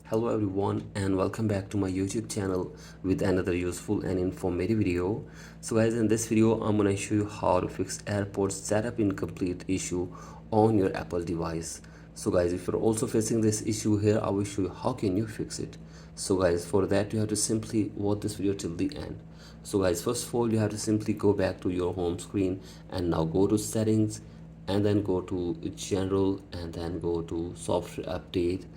Hello everyone and welcome back to my YouTube channel with another useful and informative video. So guys, in this video I'm gonna show you how to fix AirPods Setup Incomplete issue on your Apple device. So guys, if you're also facing this issue here, I will show you how can you fix it. So guys, for that you have to simply watch this video till the end. So guys, first of all you have to simply go back to your home screen and now go to settings and then go to general and then go to software update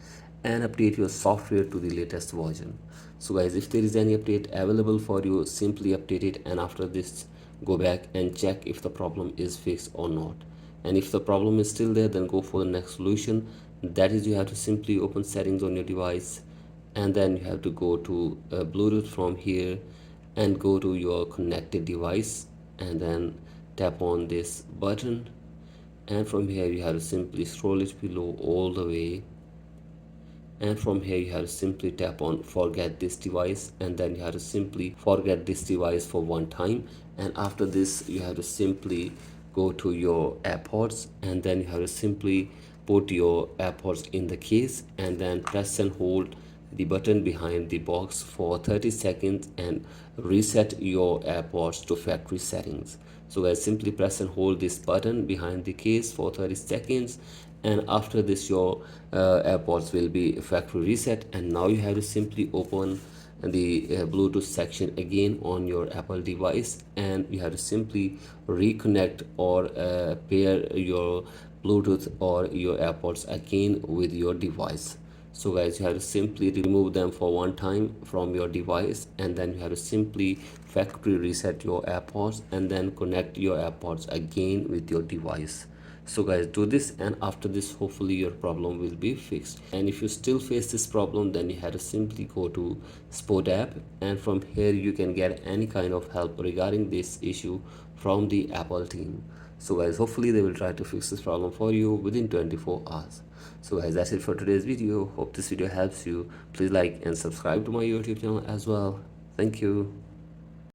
and update your software to the latest version. So guys, if there is any update available for you, simply update it, and after this go back and check if the problem is fixed or not. And if the problem is still there, then go for the next solution. That is, you have to simply open settings on your device and then you have to go to Bluetooth from here and go to your connected device and then tap on this button, and from here you have to simply scroll it below all the way, and from here you have to simply tap on forget this device, and then you have to simply forget this device for one time. And after this you have to simply go to your AirPods and then you have to simply put your AirPods in the case and then press and hold the button behind the box for 30 seconds and reset your AirPods to factory settings. So guys, simply press and hold this button behind the case for 30 seconds, and after this your AirPods will be factory reset. And now you have to simply open the Bluetooth section again on your Apple device, and you have to simply reconnect or pair your Bluetooth or your AirPods again with your device. So guys, you have to simply remove them for one time from your device, and then you have to simply factory reset your AirPods and then connect your AirPods again with your device. So guys, do this, and after this hopefully your problem will be fixed. And if you still face this problem, then you have to simply go to Spot app, and from here you can get any kind of help regarding this issue from the Apple team. So guys, hopefully they will try to fix this problem for you within 24 hours. So guys, that's it for today's video. Hope this video helps you. Please like and subscribe to my YouTube channel as well. Thank you.